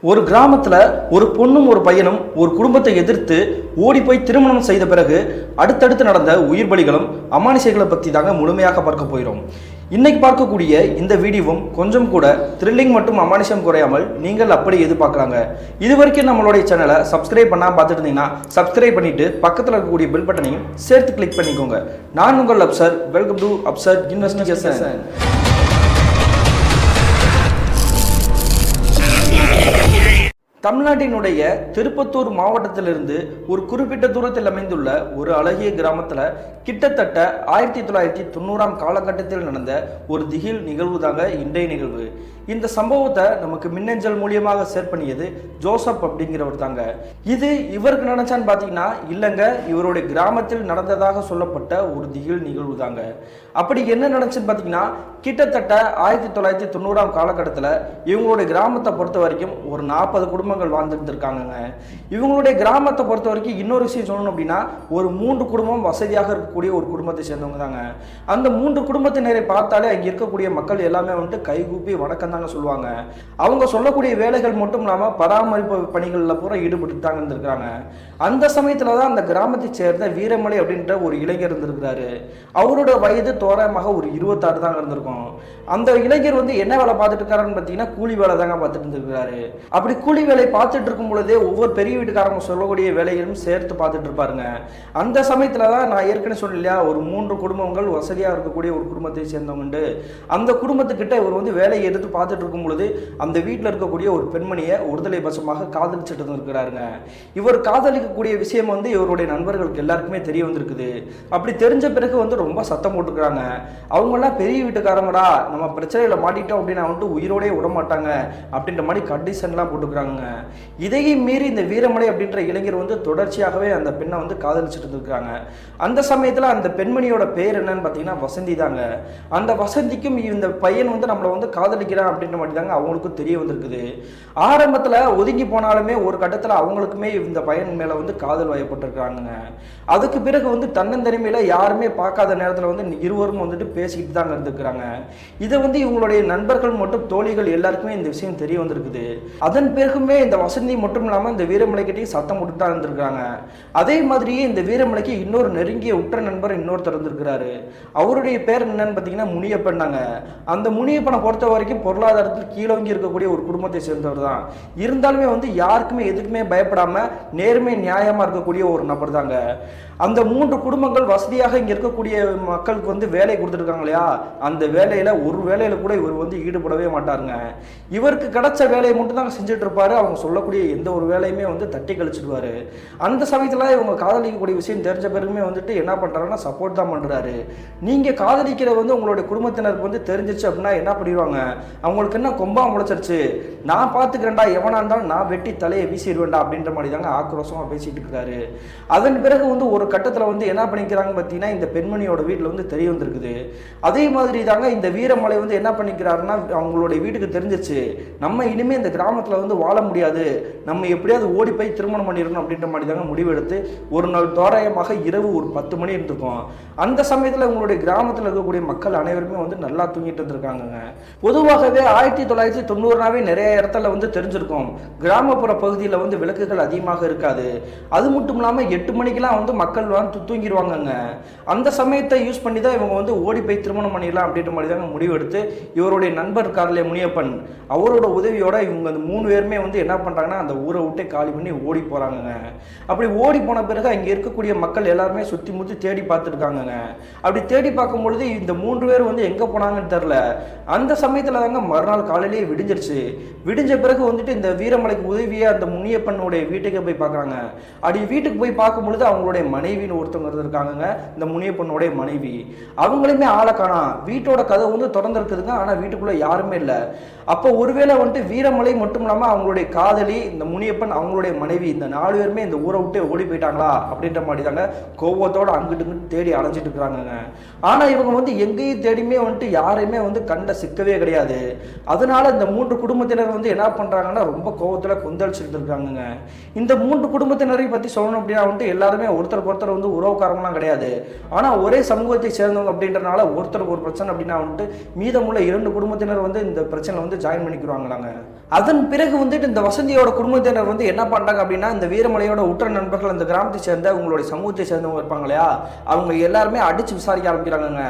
ஒரு கிராமத்தில் ஒரு பொண்ணும் ஒரு பையனும் ஒரு குடும்பத்தை எதிர்த்து ஓடி போய் திருமணம் செய்த பிறகு அடுத்தடுத்து நடந்த உயிர் பலிகளும் அமானுஷங்களை பற்றி தாங்க முழுமையாக பார்க்க போயிடும். இன்னைக்கு பார்க்கக்கூடிய இந்த வீடியோவும் கொஞ்சம் கூட த்ரில்லிங் மற்றும் அமானுஷம் குறையாமல் நீங்கள் அப்படி எதிர்பார்க்குறாங்க. இது வரைக்கும் நம்மளுடைய சேனலை சப்ஸ்கிரைப் பண்ணாமல் பார்த்துட்டு இருந்தீங்கன்னா சப்ஸ்கிரைப் பண்ணிட்டு பக்கத்தில் இருக்கக்கூடிய பெல் பட்டனையும் சேர்த்து கிளிக் பண்ணிக்கோங்க. நான் உங்கள் Afsar. Welcome to Afsar investigation. தமிழ்நாட்டினுடைய திருப்பத்தூர் மாவட்டத்திலிருந்து ஒரு குறிப்பிட்ட தூரத்தில் அமைந்துள்ள ஒரு அழகிய கிராமத்தில் கிட்டத்தட்ட 1990ஆம் காலகட்டத்தில் நடந்த ஒரு திகில் நிகழ்வு தாங்க இன்றைய நிகழ்வு. இந்த சம்பவத்தை நமக்கு மின்னஞ்சல் மூலியமாக ஷேர் பண்ணியது ஜோசப் அப்படிங்கிறவர் தாங்க. இது இவருக்கு நினைச்சான்னு பார்த்தீங்கன்னா இல்லைங்க, இவருடைய கிராமத்தில் நடந்ததாக சொல்லப்பட்ட ஒரு திகில் நிகழ்வு தாங்க. அப்படி என்ன நடந்துச்சுன்னு பார்த்தீங்கன்னா கிட்டத்தட்ட 1990ஆம் காலகட்டத்தில் இவங்களுடைய கிராமத்தை பொறுத்த வரைக்கும் ஒரு 40 குடும்பங்கள் வாழ்ந்துட்டு இருக்காங்க. இவங்களுடைய கிராமத்தை பொறுத்த வரைக்கும் இன்னொரு விஷயம் சொல்லணும் அப்படின்னா ஒரு 3 குடும்பம் வசதியாக இருக்கக்கூடிய ஒரு குடும்பத்தை சேர்ந்தவங்க தாங்க. அந்த 3 குடும்பத்தினரை பார்த்தாலே அங்கே இருக்கக்கூடிய மக்கள் எல்லாமே வந்துட்டு கைகூப்பி வணக்கம் தாங்க சொல்லுவாங்க. அவங்க சொல்லக்கூடிய வேலைகள் மட்டும் இல்லாமல் பராமரிப்பு பணிகளில் பூரா ஈடுபட்டு தாங்க இருந்திருக்காங்க. அந்த சமயத்தில் தான் அந்த கிராமத்தை சேர்ந்த வீரமலை அப்படின்ற ஒரு இளைஞர் இருந்திருக்கிறாரு. அவரோட வயது தோராயமாக ஒரு 26 தாங்க இருந்திருக்கும். அந்த இளைஞர் வந்து என்ன வேலை பார்த்துட்டு இருக்காருன்னு பார்த்தீங்கன்னா கூலி வேலை தாங்க பார்த்துட்டு இருந்திருக்காரு. அப்படி கூலி வேலை பார்த்துட்டு இருக்கும் பொழுதே ஒவ்வொரு பெரிய வீட்டுக்காரங்க சொல்லக்கூடிய வேலைகளும் சேர்த்து பார்த்துட்டு இருப்பாருங்க. அந்த சமயத்தில் தான் நான் ஏற்கனவே சொல்லலையா ஒரு 3 குடும்பங்கள் வசதியாக இருக்கக்கூடிய ஒரு குடும்பத்தை சேர்ந்தவங்க. அந்த குடும்பத்துக்கிட்ட இவர் வந்து வேலையை எடுத்து பார்த்துட்டு இருக்கும் பொழுது அந்த வீட்டில் இருக்கக்கூடிய ஒரு பெண்மணியை ஒருதலை பட்சமாக காதலிச்சுட்டு இருக்கிறாருங்க. இவர் காதலிக்கக்கூடிய விஷயம் வந்து இவருடைய நண்பர்களுக்கு எல்லாருக்குமே தெரிய வந்திருக்குது. அப்படி தெரிஞ்ச பிறகு வந்து ரொம்ப சத்தம் போட்டுக்கிறாங்க. அவங்கெல்லாம் பெரிய வீட்டுக்காரங்கடா, நம்ம பிரச்சனையில் மாட்டிட்டோம் அப்படின்னா வந்துட்டு உயிரோடே விட மாட்டாங்க அப்படின்ற மாதிரி கண்டிஷன்லாம் போட்டுக்கிறாங்க. இதையும் மீறி இந்த வீரமலை அப்படின்ற இளைஞர் வந்து தொடர்ச்சியாகவே அந்த பெண்ணை வந்து காதலிச்சுட்டு இருக்காங்க. அந்த சமயத்தில் அந்த பெண்மணியோட பேர் என்னன்னு பார்த்தீங்கன்னா வசந்தி தாங்க. அந்த வசந்திக்கும் இந்த பையன் வந்து நம்மளை வந்து காதலிக்கிறான் அப்படின்ற மாதிரி தாங்க அவங்களுக்கும் தெரிய வந்திருக்குது. ஆரம்பத்தில் ஒதுங்கி போனாலுமே ஒரு கட்டத்தில் அவங்களுக்குமே இந்த பையன் மேலே வந்து காதல் வயப்பட்டிருக்காங்க. அதுக்கு பிறகு வந்து தன்னந்தனிமையில் யாருமே பார்க்காத நேரத்தில் வந்து இருவரும் வந்துட்டு பேசிக்கிட்டு தாங்க இருந்துக்கிறாங்க. இதை வந்து இவங்களுடைய நண்பர்கள் மற்றும் தோழிகள் எல்லாருக்குமே இந்த விஷயம் தெரிய வந்திருக்குது. அதன் பிறகுமே இந்த வசந்தி மட்டும் இல்லாமல் இந்த வீரமலைக்கிட்டையும் சத்தம் போட்டு தான் இருந்திருக்காங்க. அதே மாதிரியே இந்த வீரமலைக்கு இன்னொரு நெருங்கிய உற்ற நண்பர் இன்னொருத்தர் இருந்திருக்கிறாரு. அவருடைய பேர் என்னன்னு பார்த்தீங்கன்னா முனியப்பன் தாங்க. அந்த முனியப்பனை பொறுத்த வரைக்கும் பொருளாதாரத்தில் கீழோங்கி இருக்கக்கூடிய ஒரு குடும்பத்தை சேர்ந்தவர் தான். இருந்தாலுமே வந்து யாருக்குமே எதுக்குமே பயப்படாம நேர்மை நியாயமா இருக்கக்கூடிய ஒரு நபர் தாங்க. அந்த 3 குடும்பங்கள் வசதியாக இங்க இருக்கக்கூடிய மக்களுக்கு வந்து வேலை கொடுத்துருக்காங்க இல்லையா, அந்த வேலையில ஒரு வேலையில கூட இவர் வந்து ஈடுபடவே மாட்டாருங்க. இவருக்கு கிடைச்ச வேலையை மட்டும் தான் செஞ்சுட்டு இருப்பாரு. அவங்க சொல்லக்கூடிய எந்த ஒரு வேலையுமே வந்து தட்டி கழிச்சிடுவாரு. அந்த சமயத்துல இவங்க காதலிக்கக்கூடிய விஷயம் தெரிஞ்ச பிறகுமே வந்துட்டு என்ன பண்றாருன்னா சப்போர்ட் தான் பண்றாரு. நீங்க காதலிக்கிற வந்து உங்களுடைய குடும்பத்தினருக்கு வந்து தெரிஞ்சிச்சு அப்படின்னா என்ன பண்ணிடுவாங்க, அவங்களுக்கு என்ன கொம்பா முளைச்சிருச்சு, நான் பார்த்துக்கிறேன்டா, எவனா இருந்தாலும் நான் வெட்டி தலையை வீசிடுவேன்டா அப்படின்ற மாதிரி தாங்க ஆக்ரோஷமா பேசிட்டு இருக்காரு. அதன் பிறகு வந்து ஒரு கட்டத்தில் வந்து என்ன பண்ணிக்கிறாங்க பார்த்தீங்கன்னா இந்த பெண்மணியோட வீட்டில் வந்து தெரிய வந்திருக்குது. அதே மாதிரி தாங்க இந்த வீரமலை வந்து என்ன பண்ணிக்கிறாருன்னா அவங்களுடைய வீட்டுக்கு தெரிஞ்சிச்சு, நம்ம இனிமேல் இந்த கிராமத்தில் வந்து வாழ முடியாது, நம்ம எப்படியாவது ஓடி போய் திருமணம் பண்ணிடணும் அப்படின்ற மாதிரி தாங்க முடிவெடுத்து ஒரு நாள் தோராயமாக இரவு ஒரு 10 மணி இருந்திருக்கும். அந்த சமயத்தில் உங்களுடைய கிராமத்தில் இருக்கக்கூடிய மக்கள் அனைவருமே வந்து நல்லா தூங்கிட்டு இருந்திருக்காங்க. பொதுவாகவே 1990 நிறைய இடத்துல வந்து தெரிஞ்சிருக்கும் கிராமப்புற பகுதியில் வந்து விளக்குகள் அதிகமாக இருக்காது. அது மட்டும் இல்லாமல் 8 மணிக்கெல்லாம் வந்து மக்கள் வந்து தூங்கிடுவாங்கங்க. அந்த சமயத்தை யூஸ் பண்ணி தான் இவங்க வந்து ஓடி போய் திருமணம் பண்ணிடலாம் அப்படின்ற மாதிரி தாங்க முடிவெடுத்து இவருடைய நண்பர் கார்லே முனியப்பன் அவரோட உதவியோட இவங்க அந்த 3 பேருமே வந்து என்ன பண்றாங்கன்னா அந்த ஊரை விட்டு காலி பண்ணி ஓடி போறாங்க. அப்படி ஓடி போன பிறகு அங்கே இருக்கக்கூடிய மக்கள் எல்லாருமே சுற்றி முற்றி தேடி பார்த்துருக்காங்க. அப்படி தேடி பார்க்கும் பொழுது இந்த 3 பேர் வந்து எங்கே போனாங்கன்னு தெரில. அந்த சமயத்தில் தாங்க மறுநாள் காலையிலேயே விடிஞ்சிருச்சு. விடிஞ்ச பிறகு வந்துட்டு இந்த வீரமலைக்கு உதவியாக அந்த முனியப்பனுடைய வீட்டுக்கு போய் பார்க்குறாங்க. அப்படி வீட்டுக்கு போய் பார்க்கும் பொழுது அவங்களுடைய மனைவின்னு ஒருத்தவங்க இருக்காங்க, இந்த முனியப்பனுடைய மனைவி. அவங்களுமே ஆளை காணோம். வீட்டோட கதவு வந்து திறந்து இருக்குதுங்க, ஆனால் வீட்டுக்குள்ளே யாருமே இல்லை. அப்போ ஒருவேளை வந்துட்டு வீரமலை மட்டும் இல்லாமல் அவங்களுடைய காதலி இந்த முனியப்பன் அவங்களுடைய மனைவி இந்த 4 பேருமே இந்த ஊரை விட்டு ஓடி போயிட்டாங்களா அப்படின்ற மாதிரி தாங்க கோவத்தோடு அங்கிட்டு இங்கிட்டு தேடி அலைஞ்சிட்டு இருக்கிறாங்க. ஆனால் இவங்க வந்து எங்கேயும் தேடியுமே வந்துட்டு யாரையுமே வந்து கண்ட சிக்கவே கிடையாது. அதனால இந்த 3 குடும்பத்தினர் வந்து என்ன பண்ணுறாங்கன்னா ரொம்ப கோவத்தில் கொந்தளிச்சுட்டு இருக்காங்க. இந்த 3 குடும்பத்தினரை பற்றி சொல்லணும் அப்படின்னா வந்துட்டு எல்லாருமே ஒருத்தருக்கு ஒருத்தர் வந்து உறவுக்காரங்களாம் கிடையாது. ஆனால் ஒரே சமூகத்தை சேர்ந்தவங்க அப்படின்றனால ஒருத்தருக்கு ஒரு பிரச்சனை அப்படின்னா வந்துட்டு மீதமுள்ள 2 குடும்பத்தினர் வந்து இந்த பிரச்சனை வந்து ஜாயின் பண்ணிக்கிறாங்களாங்க. அதன் பிறகு வந்துட்டு இந்த வசந்தியோட குடும்பத்தினர் வந்து என்ன பண்றாங்க அப்படின்னா, இந்த வீரமலையோட உற்ற நண்பர்கள் அந்த கிராமத்தை சேர்ந்த உங்களுடைய சமூகத்தை சேர்ந்தவங்க இருப்பாங்க இல்லையா, அவங்க எல்லாருமே அடிச்சு விசாரிக்க ஆரம்பிக்கிறாங்க.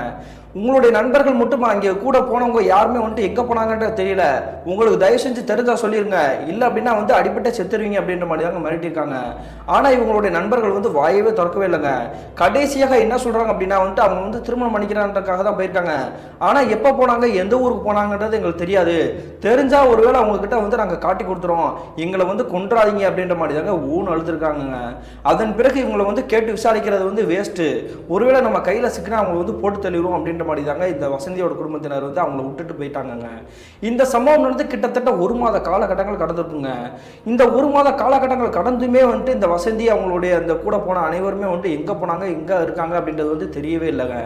உங்களுடைய நண்பர்கள் மட்டும் அங்கே கூட போனவங்க யாருமே வந்துட்டு எங்கே போனாங்கன்றது தெரியல, உங்களுக்கு தயவு செஞ்சு தெரிஞ்சா சொல்லிருங்க, இல்லை அப்படின்னா வந்து அடிப்பட்ட செத்துருவீங்க அப்படின்ற மாதிரி தாங்க மிரட்டியிருக்காங்க. ஆனால் இவங்களுடைய நண்பர்கள் வந்து வாயவே திறக்கவே இல்லைங்க. கடைசியாக என்ன சொல்கிறாங்க அப்படின்னா வந்துட்டு அவங்க வந்து திருமணம் பண்ணிக்கிறான்றதுக்காக தான் போயிருக்காங்க. ஆனால் எப்போ போனாங்க, எந்த ஊருக்கு போனாங்கன்றது எங்களுக்கு தெரியாது, தெரிஞ்சா ஒருவேளை அவங்கக்கிட்ட வந்து நாங்கள் காட்டி கொடுத்துறோம், எங்களை வந்து கொன்றாதீங்க அப்படின்ற மாதிரி தாங்க ஊன்னு அழுதுருக்காங்க. அதன் பிறகு இவங்களை வந்து கேட்டு விசாரிக்கிறது வந்து வேஸ்ட்டு, ஒருவேளை நம்ம கையில் சிக்கினா அவங்களை வந்து போட்டு தள்ளிடுவோம் அப்படின்ற மாதிரி தாங்க இந்த வசந்தியோட குடும்பத்தினர் வந்து அவங்கள விட்டுட்டு போயிட்டாங்க. இந்த சம்பவம் நடந்து கிட்டத்தட்ட 1 மாத காலகட்டங்கள் கடந்திருக்குங்க. இந்த 1 மாத காலகட்டங்கள் கடந்துமே வந்துட்டு இந்த வசந்தி அவங்களுடைய அந்த கூட போன அனைவருமே வந்துட்டு எங்கே போனாங்க, எங்கே இருக்காங்க அப்படின்றது வந்து தெரியவே இல்லைங்க.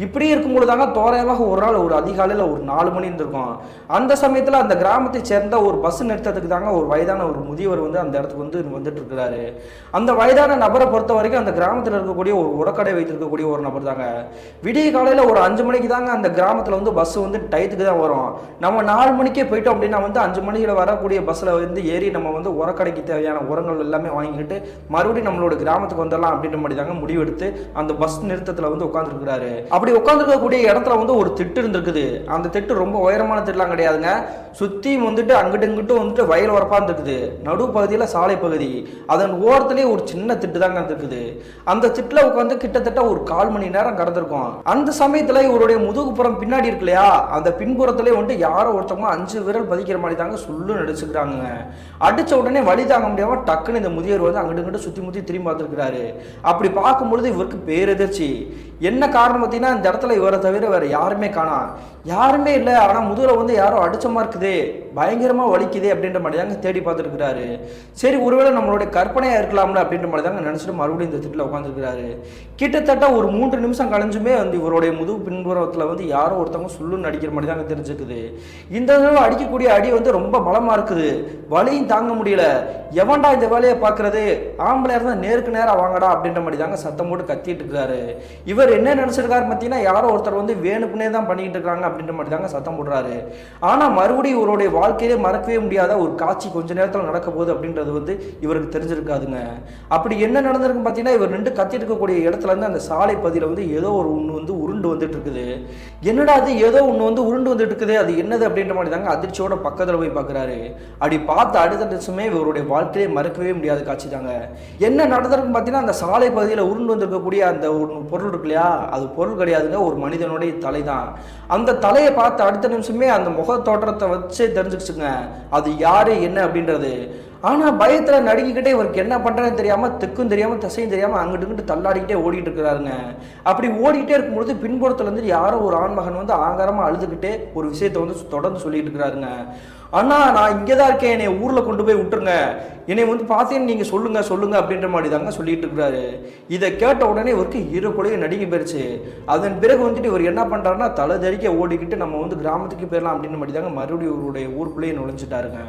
இப்படி இருக்கும்போது தாங்க தோராயமாக ஒரு நாள் ஒரு அதிகாலையில் ஒரு 4 மணி இருந்திருக்கும். அந்த சமயத்தில் அந்த கிராமத்தை சேர்ந்த ஒரு பஸ் நிறுத்தத்துக்கு தாங்க ஒரு வயதான ஒரு முதியவர் வந்து அந்த இடத்துக்கு வந்து வந்துட்டு இருக்கிறாரு. அந்த வயதான நபரை பொறுத்த வரைக்கும் அந்த கிராமத்தில் இருக்கக்கூடிய ஒரு உரக்கடை வைத்திருக்கக்கூடிய ஒரு நபர் தாங்க. விடிய காலையில் ஒரு 5 மணிக்கு தாங்க அந்த கிராமத்தில் வந்து பஸ் வந்து டயத்துக்கு தான் வரும். நம்ம 4 மணிக்கே போயிட்டோம் அப்படின்னா வந்து 5 மணியில் வரக்கூடிய பஸ்ஸில் வந்து ஏறி நம்ம வந்து உரக்கடைக்கு தேவையான உரங்கள் எல்லாமே வாங்கிக்கிட்டு மறுபடியும் நம்மளோட கிராமத்துக்கு வந்துடலாம் அப்படின்ற மாதிரி தாங்க முடிவெடுத்து அந்த பஸ் நிறுத்தத்தில் வந்து உட்காந்துருக்கிறாரு. அப்படி உட்காந்துருக்கக்கூடிய இடத்துல வந்து ஒரு திட்டு இருந்திருக்குது. அந்த திட்டு ரொம்ப உயரமான திட்டுலாம் கிடையாதுங்க. சுற்றியும் வந்துட்டு அங்கிட்டு இங்கிட்டும் வந்துட்டு வயல் வரப்பா இருந்திருக்குது. நடு பகுதியில் சாலை பகுதி, அதன் ஓரத்துலேயே ஒரு சின்ன திட்டு தாங்க இருந்திருக்குது. அந்த திட்டில் உட்காந்து கிட்டத்தட்ட ஒரு 1/4 மணி நேரம் கடந்திருக்கும். அந்த சமயத்தில் இவருடைய முதுகுப்புறம் பின்னாடி இருக்கு இல்லையா, அந்த பின்புறத்திலே வந்துட்டு யாரோ ஒருத்தவங்க 5 விரல் பதிக்கிற மாதிரி தாங்க சொல்லு நடிச்சுக்கிறாங்க. அடிச்ச உடனே வழி தாங்க முடியாம டக்குன்னு இந்த முதியவர் வந்து அங்கிட்டு இங்கிட்டு சுற்றி முற்றி திரும்பி பார்த்துருக்கிறாரு. அப்படி பார்க்கும்பொழுது இவருக்கு பேரெதிர்ச்சி. என்ன காரணம் பார்த்தீங்கன்னா, இந்த இடத்துல இவரை தவிர வேற யாருமே காணோம், யாருமே இல்லை. ஆனால் முதுகுல வந்து யாரோ அடிச்ச மாதிரி இருக்குதே, பயங்கரமா வலிக்குதே அப்படின்ற மாதிரி தாங்க தேடி பார்த்துருக்கிறாரு. சரி, ஒருவேளை நம்மளுடைய கற்பனையா இருக்கலாம்ல அப்படின்ற மாதிரி தாங்க நினைச்சிட்டு மறுபடியும் இந்த திட்டில் உட்காந்துருக்கிறாரு. கிட்டத்தட்ட ஒரு 3 நிமிஷம் கழிஞ்சுமே வந்து இவருடைய முதுகு பின்புறத்தில் வந்து யாரோ ஒருத்தவங்க சொல்லுன்னு அடிக்கிற மாதிரி தாங்க தெரிஞ்சுக்குது. இந்த தடவை அடிக்கக்கூடிய அடி வந்து ரொம்ப பலமா இருக்குது, வலியும் தாங்க முடியல. எவன்டா இந்த வேலையை பார்க்கறது, ஆம்பளை இருந்தா நேருக்கு நேரம் வாங்கடா அப்படின்ற மாதிரி தாங்க சத்தம் போட்டு கத்திட்டு இருக்காரு. இவர் என்ன நினைச்சிருக்காரு பார்த்தீங்கன்னா, யாரோ ஒருத்தர் வந்து வேணுக்குனே தான் பண்ணிட்டு இருக்காங்க அப்படின்ற மாதிரி தாங்க சத்தம் போடுறாரு. ஆனா மறுபடியும் இவருடைய வாழ்க்கையிலே மறக்கவே முடியாத ஒரு காட்சி கொஞ்ச நேரத்தில் நடக்க போகுது அப்படின்றது வந்து இவருக்கு தெரிஞ்சிருக்காதுங்க. அப்படி என்ன நடந்திருக்கு பார்த்தீங்கன்னா, இவர் நின்று கத்திட்டு இருக்கக்கூடிய இடத்துல இருந்து அந்த சாலை பகுதியில் வந்து ஏதோ ஒரு ஒன்று வந்து உருண்டு வந்துட்டு இருக்குது. என்னடா அது, ஏதோ ஒன்று வந்து உருண்டு வந்துட்டு இருக்குது, அது என்னது அப்படின்ற மாதிரி தாங்க அதிர்ச்சியோட பக்கத்தில் போய் பார்க்குறாரு. அப்படி பார்த்து அடுத்த நிமிஷமே இவருடைய வாழ்க்கையை மறக்கவே முடியாத காட்சி தாங்க. என்ன நடந்திருக்குன்னு பார்த்தீங்கன்னா, அந்த சாலை பகுதியில் உருண்டு வந்திருக்கக்கூடிய அந்த ஒரு பொருள் இருக்கு இல்லையா, அது பொருள் கிடையாதுங்க, ஒரு மனிதனுடைய தலை தான். அந்த தலையை பார்த்து அடுத்த நிமிஷமே அந்த முக தோற்றத்தை வச்சே தெரிஞ்சுக்கிச்சுங்க அது யாரு என்ன அப்படின்றது. ஆனால் பயத்தில் நடுங்கிக்கிட்டே இவருக்கு என்ன பண்ணுறதுன்னு தெரியாமல், திக்கும் தெரியாமல் திசையும் தெரியாமல் அங்கிட்டு இங்கிட்டு தள்ளாடிக்கிட்டே ஓடிட்டு இருக்கிறாருங்க. அப்படி ஓடிக்கிட்டே இருக்கும்பொழுது பின்புறத்தில் வந்து யாரோ ஒரு ஆண்மகன் வந்து ஆங்காரமாக அழுதுகிட்டே ஒரு விஷயத்தை வந்து தொடர்ந்து சொல்லிட்டு இருக்கிறாருங்க. அண்ணா, நான் இங்கே தான் இருக்கேன், என்னை ஊரில் கொண்டு போய் விட்டுருங்க, என்னை வந்து பார்த்தேன்னு நீங்கள் சொல்லுங்க அப்படின்ற மாதிரி தாங்க சொல்லிட்டு இருக்கிறாரு. இதை கேட்ட உடனே இவருக்கு ஈரக்குலையே நடுங்கி போயிடுச்சு. அதன் பிறகு வந்துட்டு இவர் என்ன பண்ணுறாருன்னா, தலை தறிக்க ஓடிக்கிட்டு நம்ம வந்து கிராமத்துக்கு போயிடலாம் அப்படின்ற மாதிரி தாங்க மறுபடியும் இவருடைய ஊருக்குள்ளேயே நுழைஞ்சிட்டாருங்க.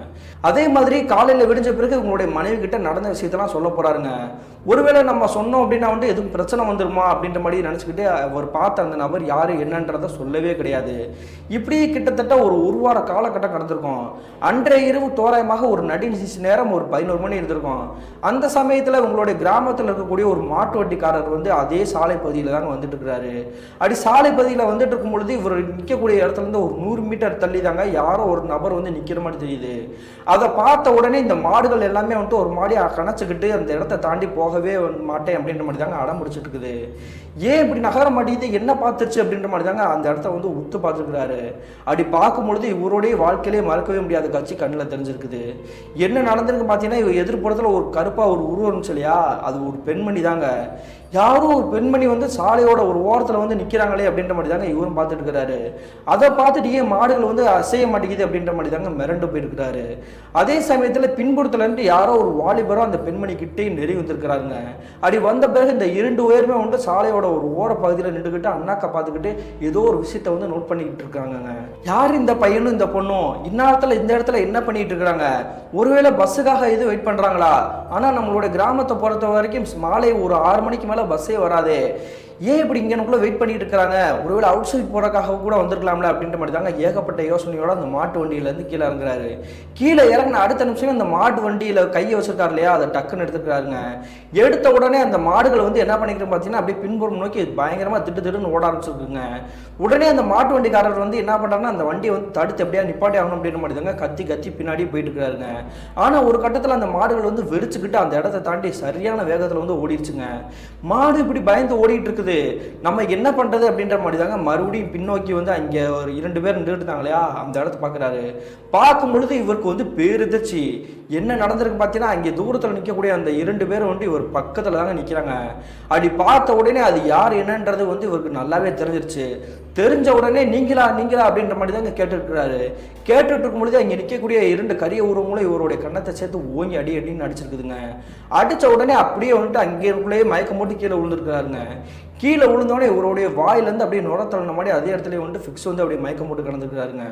அதே மாதிரி காலையில் விடிஞ்ச பிறகு உங்களுடைய மனைவி கிட்ட நடந்த விஷயத்தெல்லாம் சொல்ல போறாருங்க. ஒருவேளை நம்ம சொன்னோம் அப்படின்னா வந்து எதுவும் பிரச்சனை வந்துருமா அப்படின்ற மாதிரி நினச்சிக்கிட்டு அவர் பார்த்த அந்த நபர் யாரு என்னன்றதை சொல்லவே கிடையாது. இப்படி கிட்டத்தட்ட ஒரு வார காலகட்டம் கடந்திருக்கும். அன்றைய இரவு தோராயமாக ஒரு நேரம் ஒரு 11 மணி இருந்திருக்கும். அந்த சமயத்தில் உங்களுடைய கிராமத்தில் இருக்கக்கூடிய ஒரு மாட்டு வட்டிக்காரர் வந்து அதே சாலை பகுதியில் தாங்க வந்துட்டு இருக்கிறாரு. அப்படி சாலை பகுதியில் வந்துட்டு இருக்கும் பொழுது இவர் நிற்கக்கூடிய இடத்துல இருந்து ஒரு 100 மீட்டர் தள்ளி தாங்க யாரோ ஒரு நபர் வந்து நிற்கிற மாதிரி தெரியுது. அதை பார்த்த உடனே இந்த மாடுகள் எல்லாமே வந்துட்டு ஒரு மாடி கணச்சிக்கிட்டு அந்த இடத்த தாண்டி போகவே மாட்டேன் அப்படின்ற மாதிரி தாங்க அடம் முடிச்சுட்டு இருக்குது. ஏன் இப்படி நகர மாட்டேங்குது, என்ன பார்த்துருச்சு அப்படின்ற மாதிரி தாங்க அந்த இடத்த வந்து உத்து பார்த்துருக்கிறாரு. அப்படி பார்க்கும்பொழுது இவருடைய வாழ்க்கையிலே மறக்கவே முடியாத காட்சி கண்ணில் தெரிஞ்சிருக்குது. என்ன நடந்திருக்கு பார்த்தீங்கன்னா, இவர் எதிர்ப்புறத்தில் ஒரு கருப்பாக ஒரு உருவம் இல்லையா, அது ஒரு பெண்மணி தாங்க. யாரும் ஒரு பெண்மணி வந்து சாலையோட ஒரு ஓரத்தில் வந்து நிற்கிறாங்களே அப்படின்ற மாதிரி தாங்க இவரும் பார்த்துட்டு இருக்கிறாரு. அதை பார்த்துட்டு ஏன் மாடுகள் வந்து அசைய மாட்டேங்குது அப்படின்ற மாதிரி தாங்க மிரண்டு போயிருக்கிறாரு. அதே சமயத்தில் பின்புறத்துல இருந்து யாரோ ஒரு வாலிபரும் அந்த பெண்மணி கிட்டே நெறி வந்திருக்கிறாருங்க. அப்படி வந்த பிறகு இந்த 2 பேருமே வந்து சாலையோட ஒரு ஓர பகுதியில் நின்றுக்கிட்டு அண்ணாக்க பார்த்துக்கிட்டு ஏதோ ஒரு விஷயத்த வந்து நோட் பண்ணிக்கிட்டு இருக்காங்க. யார் இந்த பையனும் இந்த பொண்ணும் இந்நேரத்தில் இந்த இடத்துல என்ன பண்ணிட்டு இருக்கிறாங்க, ஒருவேளை பஸ்ஸுக்காக இது வெயிட் பண்றாங்களா? ஆனால் நம்மளோட கிராமத்தை பொறுத்த வரைக்கும் மாலை ஒரு 6 மணிக்கு மேலே பஸ்ஸே வராதே, ஏன் இப்படி இங்கனுக்குள்ள வெயிட் பண்ணிட்டு இருக்காங்க, ஒருவேளை அவுட் சைட் போறதுக்காக கூட வந்திருக்கலாம்ல அப்படின்ற மாதிரி தாங்க ஏகப்பட்ட யோசனையோட அந்த மாட்டு வண்டியில இருந்து கீழே இறங்குறாரு. கீழே இறங்கின அடுத்த நிமிஷம் அந்த மாட்டு வண்டியில கையை வச்சிருக்காரு இல்லையா, அதை டக்குன்னு எடுத்துக்கிறாருங்க. எடுத்த உடனே அந்த மாடுகள் வந்து என்ன பண்ணிக்கிறோம் பார்த்தீங்கன்னா அப்படியே பின்புறம் நோக்கி பயங்கரமா திட்டுன்னு ஓட ஆரம்பிச்சிருக்குங்க. உடனே அந்த மாட்டு வண்டிக்காரர் வந்து என்ன பண்றாருன்னா அந்த வண்டியை வந்து தடுத்து எப்படியா நிப்பாட்டி ஆகணும் அப்படின்னு மாதிரி தாங்க கத்தி கத்தி பின்னாடி போயிட்டு இருக்காருங்க. ஆனா ஒரு கட்டத்தில் அந்த மாடுகள் வந்து வெறிச்சுக்கிட்டு அந்த இடத்தை தாண்டி சரியான வேகத்தில் வந்து ஓடிடுச்சுங்க. மாடு இப்படி பயந்து ஓடிட்டு இருக்குது, நம்ம என்ன பண்றது அப்படின்ற மாதிரி தாங்க மறுபடியும் பின்னோக்கி வந்து அங்கே ஒரு 2 பேர் நின்றுட்டு இருந்தாங்க இல்லையா, அந்த இடத்த பார்க்குறாரு. பார்க்கும் பொழுது இவருக்கு வந்து பேருதிர்ச்சி. என்ன நடந்திருக்கு பார்த்தீங்கன்னா அங்கே தூரத்தில் நிற்கக்கூடிய அந்த 2 பேரும் வந்து இவர் பக்கத்தில் தாங்க நிற்கிறாங்க. அப்படி பார்த்த உடனே அது யார் என்னன்றது வந்து இவருக்கு நல்லாவே தெரிஞ்சிருச்சு. தெரிஞ்ச உடனே நீங்களா அப்படின்ற மாதிரி தாங்க கேட்டுருக்கிறாரு. கேட்டுட்டு இருக்கும் பொழுது அங்கே நிற்கக்கூடிய 2 கரிய உருவங்களும் இவருடைய கண்ணத்தை சேர்த்து ஓங்கி அடின்னு அடிச்சிருக்குதுங்க. அடித்த உடனே அப்படியே வந்துட்டு அங்கேயே மயக்கம் போட்டு கீழே விழுந்துருக்கிறாருங்க. கீழே விழுந்தோடனே இவருடைய வாயிலேருந்து அப்படியே நுரத்தள்ளின மாதிரி அதே இடத்துல வந்துட்டு ஃபிக்ஸ் வந்து அப்படியே மயக்கம் போட்டு கிடந்துருக்கிறாருங்க.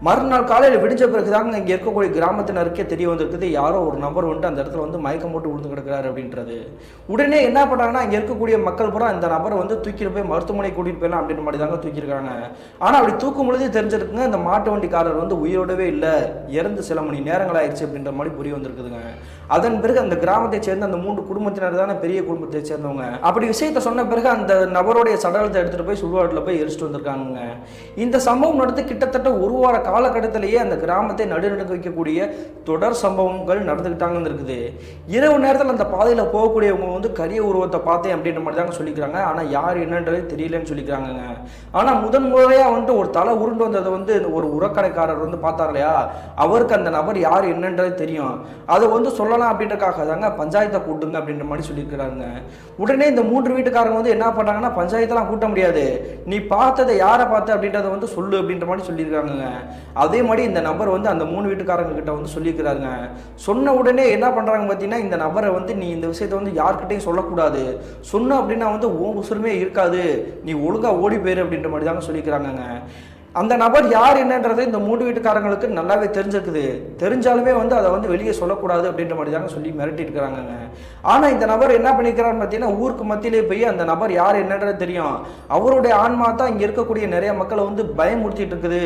மறுநாள் காலையில் விடிஞ்ச பிறகு தாங்க இங்கே இருக்கக்கூடிய கிராமத்தினருக்கே தெரிய வந்திருக்குது, யாரோ ஒரு நபர் வந்துட்டு அந்த இடத்துல வந்து மயக்கம் போட்டு விழுந்து கிடக்கிறாரு அப்படின்றது. உடனே என்ன பண்ணுறாங்கன்னா இங்கே இருக்கக்கூடிய மக்கள் பூரா இந்த நபரை வந்து தூக்கிட்டு போய் மருத்துவமனை கூட்டிகிட்டு போயிடலாம் அப்படின்ற மாதிரி தாங்க தூக்கியிருக்காங்க. ஆனால் அப்படி தூக்கும் பொழுதே தெரிஞ்சிருக்குங்க இந்த மாட்டு வண்டிக்காரர் வந்து உயிரோடவே இல்லை, இறந்து சில மணி நேரங்கள் ஆயிடுச்சு அப்படின்ற மாதிரி புரிய வந்திருக்குதுங்க. அதன் பிறகு அந்த கிராமத்தை சேர்ந்த அந்த 3 குடும்பத்தினர் தானே பெரிய குடும்பத்தை சேர்ந்தவங்க. அப்படி விஷயத்த சொன்ன பிறகு அந்த நபருடைய சடலத்தை எடுத்துகிட்டு போய் சுடுகாட்டில் போய் எரிச்சிட்டு வந்திருக்காங்க. இந்த சம்பவம் நடந்து கிட்டத்தட்ட ஒரு வார காலகட்டத்திலேயே அந்த கிராமத்தை நடுநடுக்க வைக்கக்கூடிய தொடர் சம்பவங்கள் நடந்துக்கிட்டாங்கன்னு இருக்குது. இரவு நேரத்தில் அந்த பாதையில் போகக்கூடியவங்க வந்து கரிய உருவத்தை பார்த்தேன் அப்படின்ற மாதிரி தாங்க சொல்லிக்கிறாங்க. ஆனால் யார் என்னன்றது தெரியலன்னு சொல்லிக்கிறாங்க. ஆனால் முதன்முறையாக வந்துட்டு ஒரு தலை உருண்டு வந்ததை வந்து ஒரு உரக்கடைக்காரர் வந்து பார்த்தார் இல்லையா, அவருக்கு அந்த நபர் யார் என்னன்றது தெரியும். அதை வந்து சொல்லலாம் அப்படின்றக்காக தாங்க பஞ்சாயத்தை கூட்டுங்க அப்படின்ற மாதிரி சொல்லியிருக்கிறாங்க. உடனே இந்த 3 வீட்டுக்காரங்க வந்து என்ன பண்ணாங்கன்னா பஞ்சாயத்தெல்லாம் கூட்ட முடியாது, நீ பார்த்ததை யாரை பார்த்த அப்படின்றத வந்து சொல்லு அப்படின்ற மாதிரி சொல்லியிருக்காங்க. அதே மாதிரி இந்த நபர் வந்து அந்த 3 வீட்டுக்காரங்க கிட்ட வந்து சொல்லியிருக்கிறாருங்க. சொன்ன உடனே என்ன பண்றாங்க பார்த்தீங்கன்னா இந்த நபரை வந்து நீ இந்த விஷயத்தை வந்து யார்கிட்டையும் சொல்லக்கூடாது, சொன்ன அப்படின்னா வந்து உன் உசுருமே இருக்காது, நீ ஒழுங்கா ஓடி போயிரு அப்படின்ற மாதிரி தாங்க சொல்லிக்கிறாங்க. அந்த நபர் யார் என்னன்றது இந்த 3 வீட்டுக்காரங்களுக்கு நல்லாவே தெரிஞ்சிருக்குது. தெரிஞ்சாலுமே வந்து அதை வந்து வெளியே சொல்லக்கூடாது அப்படின்ற மாதிரி தாங்க சொல்லி மிரட்டி இருக்கிறாங்க. ஆனால் இந்த நபர் என்ன பண்ணிக்கிறான்னு பார்த்தீங்கன்னா ஊருக்கு மத்தியிலே போய் அந்த நபர் யார் என்னன்றது தெரியும், அவருடைய ஆன்மா தான் இங்கே இருக்கக்கூடிய நிறைய மக்களை வந்து பயமுறுத்திட்டு இருக்குது,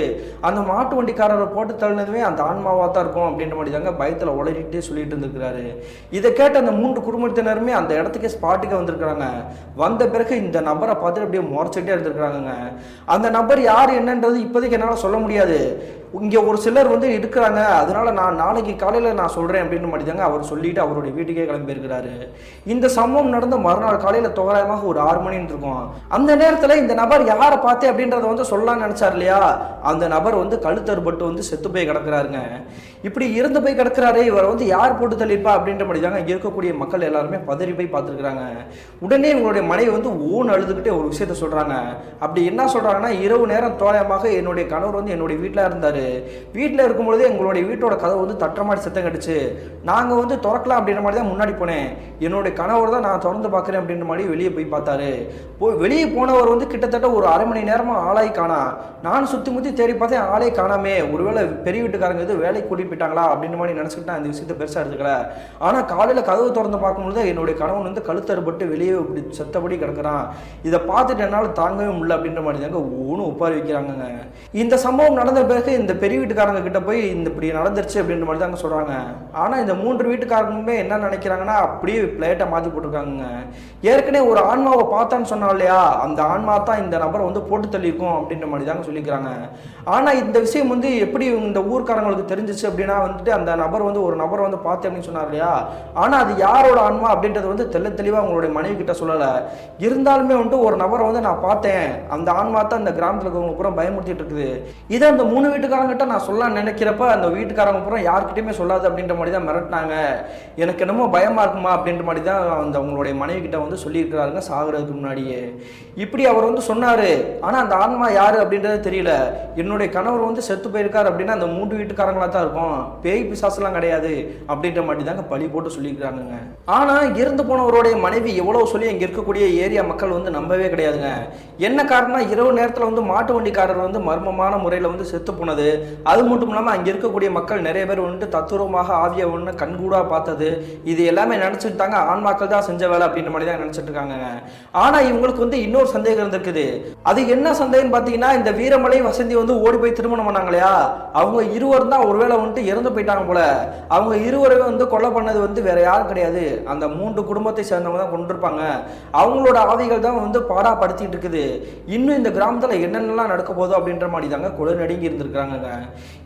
அந்த மாட்டு வண்டிக்காரரை போட்டு தள்ளினதுமே அந்த ஆன்மாவாக தான் இருக்கும் அப்படின்ற மாதிரி தாங்க பயத்தில் உளறிட்டே சொல்லிட்டு இருந்திருக்கிறாரு. இதை கேட்ட அந்த 3 குடும்பத்தினருமே அந்த இடத்துக்கே ஸ்பாட்டுக்கு வந்திருக்கிறாங்க. வந்த பிறகு இந்த நபரை பார்த்துட்டு அப்படியே முறைச்சிட்டே இருந்திருக்கிறாங்க. அந்த நபர் யார் என்னன்றது இப்போதைக்கு என்னால் சொல்ல முடியாது, இங்கே ஒரு சிலர் வந்து இருக்கிறாங்க, அதனால நான் நாளைக்கு காலையில் நான் சொல்கிறேன் அப்படின்னு மாதிரி தாங்க அவர் சொல்லிட்டு அவருடைய வீட்டுக்கே கிளம்பியிருக்கிறாரு. இந்த சம்பவம் நடந்த மறுநாள் காலையில் தோராயமாக ஒரு 6 மணின்னு இருக்கும். அந்த நேரத்தில் இந்த நபர் யாரை பார்த்தே அப்படின்றத வந்து சொல்லலாம்னு நினச்சார் இல்லையா, அந்த நபர் வந்து கழுத்தறுபட்டு வந்து செத்து போய் கிடக்கிறாருங்க. இப்படி இறந்து போய் கிடக்கிறாரு, இவரை வந்து யார் போட்டு தள்ளியிருப்பா அப்படின்ற மாதிரி தாங்க இங்கே இருக்கக்கூடிய மக்கள் எல்லாருமே பதறி போய் பார்த்துருக்குறாங்க. உடனே இவங்களுடைய மனைவி வந்து ஓன் அழுதுகிட்டே ஒரு விஷயத்த சொல்கிறாங்க. அப்படி என்ன சொல்கிறாங்கன்னா, இரவு நேரம் தோராயமாக என்னுடைய கணவர் வந்து என்னுடைய வீட்டில் இருந்தார், வீட்டில் இருக்கும்பொழுது எங்களுடைய வீட்டோட கதவு வந்து தட்டுற மாதிரி சத்தம் கட்டுச்சு, நாங்கள் வந்து திறக்கலாம் அப்படின்ற மாதிரி தான் முன்னாடி போனேன், என்னுடைய கணவர் தான் நான் திறந்து பார்க்குறேன் அப்படின்ற மாதிரி வெளியே போய் பார்த்தாரு. வெளியே போனவர் வந்து கிட்டத்தட்ட ஒரு அரை மணி நேரமாக ஆளாய் காணா, நான் சுற்றி முற்றி தேடி பார்த்தேன் ஆளே காணாமே, ஒருவேளை பெரிய வீட்டுக்காரங்க எது வேலைக்கு கூட்டிட்டு போயிட்டாங்களா அப்படின்ற மாதிரி நினச்சிக்கிட்டு அந்த விஷயத்தை பெருசாக எடுத்துக்கல. ஆனால் காலையில் கதவு திறந்து பார்க்கும்பொழுது என்னுடைய கணவன் வந்து கழுத்தறுபட்டு வெளியே இப்படி செத்தபடி கிடக்கிறான், இதை பார்த்துட்டு என்னால் தாங்கவே முடியல அப்படின்ற மாதிரி தாங்க ஒன்றும் ஒப்பாரி வைக்கிறாங்க. இந்த சம்பவம் நடந்த பிறகு இந்த பெரிய வீட்டுக்காரங்க கிட்ட போய் இந்த இப்படி நடந்துருச்சு அப்படின்ற மாதிரி தாங்க சொல்கிறாங்க. ஆனால் இந்த 3 வீட்டுக்காரங்களுமே என்ன நினைக்கிறாங்கன்னா அப்படியே பிளேட்டை மாற்றி போட்டிருக்காங்க. ஏற்கனவே ஒரு ஆன்மாவை பார்த்தான்னு சொன்னா இல்லையா, அந்த ஆன்மா தான் இந்த நபரை வந்து போட்டு தள்ளியிருக்கும் அப்படின்ற மாதிரி தாங்க சொல்லிக்கிறாங்க. ஆனால் இந்த விஷயம் வந்து எப்படி இந்த ஊர்க்காரங்களுக்கு தெரிஞ்சிச்சு அப்படின்னா வந்துட்டு அந்த நபர் வந்து ஒரு நபரை வந்து பார்த்தேன் அப்படின்னு சொன்னார் இல்லையா, ஆனால் அது யாரோட ஆன்மா அப்படின்றது வந்து தெளிவாக உங்களுடைய மனைவி கிட்ட சொல்லலை. இருந்தாலுமே வந்துட்டு ஒரு நபரை வந்து நான் பார்த்தேன், அந்த ஆன்மா தான் இந்த கிராமத்தில் இருக்கவங்க பூரா பயமுறுத்திட்டு இருக்குது, இதை அந்த 3 வீட்டுக்காரங்கிட்ட நான் சொல்ல நினைக்கிறப்ப அந்த வீட்டுக்காரங்க பூரா யார்கிட்டையுமே சொல்லாது அப்படின்ற மாதிரி தான் மிரட்டினாங்க, எனக்கு என்னமோ பயமா இருக்குமா அப்படின்ற மாதிரி தான் அந்த அவங்களுடைய மனைவி கிட்ட வந்து சொல்லியிருக்கிறாருங்க சாகுறதுக்கு முன்னாடியே. இப்படி அவர் வந்து சொன்னாரு. ஆனா அந்த ஆன்மா யாரு அப்படின்றது தெரியல. என்னுடைய கணவர் வந்து செத்து போயிருக்காரு அப்படின்னா அந்த 3 வீட்டுக்காரங்களா தான் இருக்கும், பேய் பிசாசுலாம் கிடையாது அப்படின்ற மாதிரி தாங்க பழி போட்டு சொல்லியிருக்கிறாங்க. ஆனா இறந்து போனவருடைய மனைவி எவ்வளவு சொல்லி இங்க இருக்கக்கூடிய ஏரியா மக்கள் வந்து நம்பவே கிடையாதுங்க. என்ன காரணம், இரவு நேரத்தில் வந்து மாட்டு வண்டிக்காரர் வந்து வந்து மர்மமான முறையில் வந்து செத்து போனது, அது மட்டும் இல்லாமல் அங்கே இருக்கக்கூடிய மக்கள் நிறைய பேர் வந்துட்டு தத்துரூபமாக ஆவியை ஒன்று கண்கூடாக பார்த்தது, இது எல்லாமே நினச்சிட்டாங்க ஆன்மாக்கள் தான் செஞ்ச வேலை அப்படின்ற மாதிரி தான் நினச்சிட்டு இருக்காங்க. ஆனால் இவங்களுக்கு வந்து இன்னொரு சந்தேகம் இருந்திருக்குது. அது என்ன சந்தேகம் பார்த்தீங்கன்னா, இந்த வீரமலை வசந்தி வந்து ஓடி போய் திருமணம் பண்ணாங்க இல்லையா, அவங்க இருவரும் தான் ஒருவேளை வந்துட்டு இறந்து போயிட்டாங்க போல. அவங்க இருவரையும் வந்து கொலை பண்ணது வந்து வேற யாரும் கிடையாது, அந்த 3 குடும்பத்தை சேர்ந்தவங்க தான் கொண்டிருப்பாங்க. அவங்களோட ஆவிகள் தான் வந்து பாடாப்படுத்திட்டு இருக்குது. இன்னும் இந்த கிராமத்தில் என்னென்னலாம் நடக்க போதோ அப்படின்ற மாதிரி தாங்க கொலை நடுங்கி இருந்திருக்கிறாங்க.